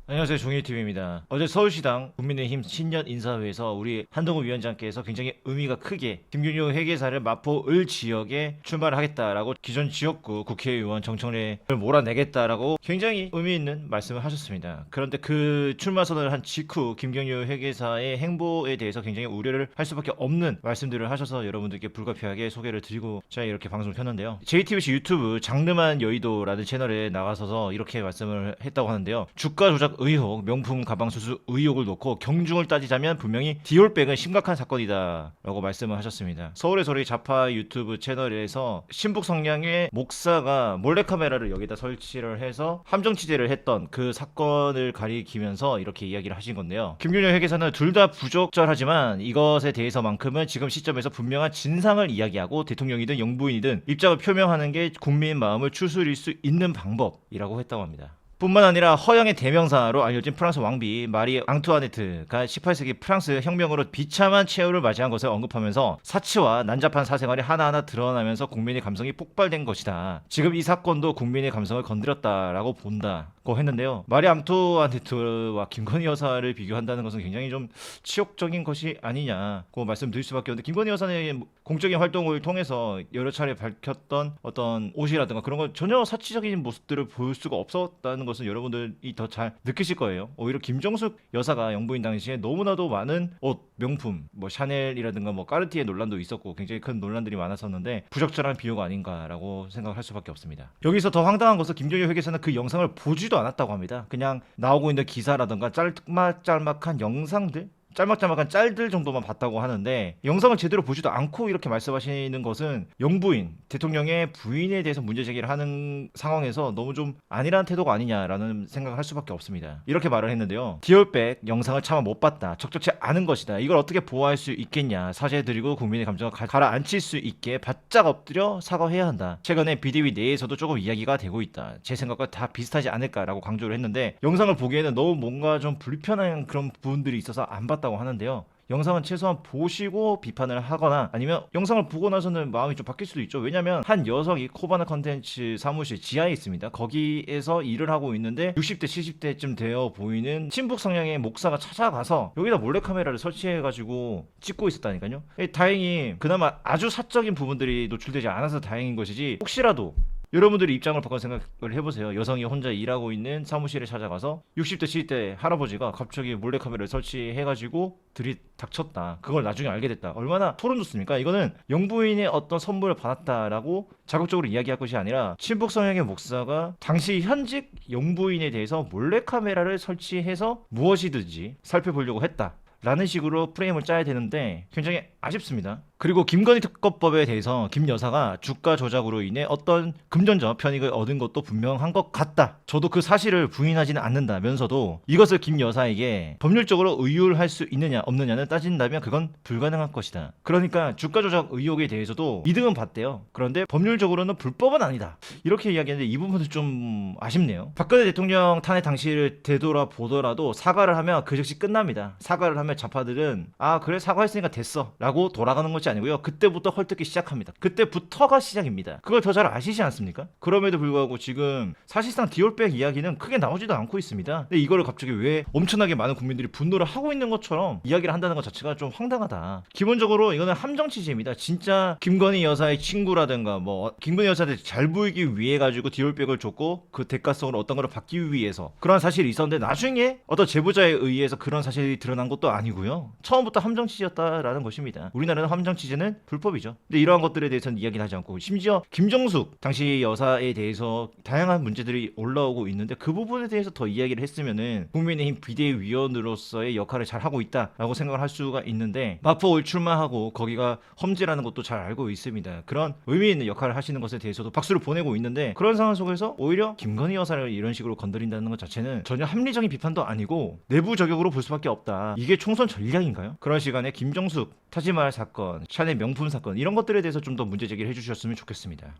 안녕하세요, 종일TV입니다. 어제 서울시당 국민의힘 신년 인사회에서 우리 한동훈 위원장께서 굉장히 의미가 크게 김균효 회계사를 마포 을 지역에 출마를 하겠다라고 기존 지역구 국회의원 정청래를 몰아내겠다라고 굉장히 의미 있는 말씀을 하셨습니다. 그런데 그 출마 선언을 한 직후 김균효 회계사의 행보에 대해서 굉장히 우려를 할 수밖에 없는 말씀들을 하셔서 여러분들께 불가피하게 소개를 드리고 제가 이렇게 방송을 켰는데요. JTBC 유튜브 장르만 여의도라는 채널에 나가서서 이렇게 말씀을 했다고 하는데요. 주가 조작 의혹, 명품 가방 수수 의혹을 놓고 경중을 따지자면 분명히 디올백은 심각한 사건이다 라고 말씀을 하셨습니다. 서울의 소리 좌파 유튜브 채널에서 신북 성향의 목사가 몰래카메라를 여기다 설치를 해서 함정 취재를 했던 그 사건을 가리키면서 이렇게 이야기를 하신 건데요. 김균효 회계사는 둘 다 부적절하지만 이것에 대해서만큼은 지금 시점에서 분명한 진상을 이야기하고 대통령이든 영부인이든 입장을 표명하는 게 국민 마음을 추스릴 수 있는 방법이라고 했다고 합니다. 뿐만 아니라 허영의 대명사로 알려진 프랑스 왕비 마리 앙투아네트가 18세기 프랑스 혁명으로 비참한 최후를 맞이한 것을 언급하면서 사치와 난잡한 사생활이 하나하나 드러나면서 국민의 감성이 폭발된 것이다. 지금 이 사건도 국민의 감성을 건드렸다라고 본다고 했는데요. 마리 앙투아네트와 김건희 여사를 비교한다는 것은 굉장히 좀 치욕적인 것이 아니냐고 말씀드릴 수밖에 없는데, 김건희 여사의 공적인 활동을 통해서 여러 차례 밝혔던 어떤 옷이라든가 그런 건 전혀 사치적인 모습들을 보일 수가 없었다는 것은 여러분들이 더 잘 느끼실 거예요. 오히려 김정숙 여사가 영부인 당시에 너무나도 많은 옷, 명품, 뭐 샤넬이라든가 뭐 까르티에 논란도 있었고 굉장히 큰 논란들이 많았었는데 부적절한 비유가 아닌가라고 생각할 수밖에 없습니다. 여기서 더 황당한 것은 김종효 회계사는 그 영상을 보지도 않았다고 합니다. 그냥 나오고 있는 기사라든가 짤막짤막한 영상들, 짤막짤막한 짤들 정도만 봤다고 하는데 영상을 제대로 보지도 않고 이렇게 말씀하시는 것은 영부인, 대통령의 부인에 대해서 문제 제기를 하는 상황에서 너무 좀 아니라는 태도가 아니냐라는 생각을 할 수밖에 없습니다. 이렇게 말을 했는데요. 디올백 영상을 차마 못 봤다. 적절치 않은 것이다. 이걸 어떻게 보호할 수 있겠냐. 사죄드리고 국민의 감정을 가라앉힐 수 있게 바짝 엎드려 사과해야 한다. 최근에 비대위 내에서도 조금 이야기가 되고 있다. 제 생각과 다 비슷하지 않을까라고 강조를 했는데 영상을 보기에는 너무 뭔가 좀 불편한 그런 부분들이 있어서 안 봤다고 하는데요. 영상은 최소한 보시고 비판을 하거나 아니면 영상을 보고 나서는 마음이 좀 바뀔 수도 있죠. 왜냐면 한 여성이 코바나 컨텐츠 사무실 지하에 있습니다. 거기에서 일을 하고 있는데 60대 70대쯤 되어 보이는 친북 성향의 목사가 찾아가서 여기다 몰래카메라를 설치해가지고 찍고 있었다니까요. 다행히 그나마 아주 사적인 부분들이 노출되지 않아서 다행인 것이지, 혹시라도 여러분들이 입장을 바꿔 생각을 해보세요. 여성이 혼자 일하고 있는 사무실에 찾아가서 60대 70대 할아버지가 갑자기 몰래카메라를 설치해가지고 들이닥쳤다. 그걸 나중에 알게 됐다. 얼마나 소름 돋습니까? 이거는 영부인의 어떤 선물을 받았다라고 자극적으로 이야기할 것이 아니라 친북 성향의 목사가 당시 현직 영부인에 대해서 몰래카메라를 설치해서 무엇이든지 살펴보려고 했다 라는 식으로 프레임을 짜야 되는데 굉장히 아쉽습니다. 그리고 김건희 특검법에 대해서 김 여사가 주가 조작으로 인해 어떤 금전적 편익을 얻은 것도 분명한 것 같다. 저도 그 사실을 부인하지는 않는다면서도 이것을 김 여사에게 법률적으로 의율할 수 있느냐 없느냐는 따진다면 그건 불가능한 것이다. 그러니까 주가 조작 의혹에 대해서도 이득은 봤대요. 그런데 법률적으로는 불법은 아니다. 이렇게 이야기하는데 이 부분은 좀 아쉽네요. 박근혜 대통령 탄핵 당시를 되돌아보더라도 사과를 하면 그 즉시 끝납니다. 사과를 하면 좌파들은 아 그래 사과했으니까 됐어 라고 돌아가는 것이 아니고요. 그때부터 헐뜯기 시작합니다. 그때부터가 시작입니다. 그걸 더 잘 아시지 않습니까? 그럼에도 불구하고 지금 사실상 디올백 이야기는 크게 나오지도 않고 있습니다. 근데 이거를 갑자기 왜 엄청나게 많은 국민들이 분노를 하고 있는 것처럼 이야기를 한다는 것 자체가 좀 황당하다. 기본적으로 이거는 함정 취재입니다. 진짜 김건희 여사의 친구라든가 뭐 김건희 여사한테 잘 보이기 위해 가지고 디올백을 줬고 그 대가성으로 어떤 걸 받기 위해서 그런 사실이 있었는데 나중에 어떤 제보자에 의해서 그런 사실이 드러난 것도 아니고요. 처음부터 함정 취재였다라는 것입니다. 우리나라는 함정 취재는 불법이죠. 근데 이러한 것들에 대해서는 이야기를 하지 않고 심지어 김정숙 당시 여사에 대해서 다양한 문제들이 올라오고 있는데 그 부분에 대해서 더 이야기를 했으면은 국민의힘 비대위원으로서의 역할을 잘 하고 있다라고 생각을 할 수가 있는데 마포 올 출마하고 거기가 험지라는 것도 잘 알고 있습니다. 그런 의미 있는 역할을 하시는 것에 대해서도 박수를 보내고 있는데 그런 상황 속에서 오히려 김건희 여사를 이런 식으로 건드린다는 것 자체는 전혀 합리적인 비판도 아니고 내부 저격으로 볼 수밖에 없다. 이게 총선 전략인가요? 그런 시간에 김정숙 타지마할 사건, 샤넬 명품 사건 이런 것들에 대해서 좀 더 문제 제기를 해주셨으면 좋겠습니다.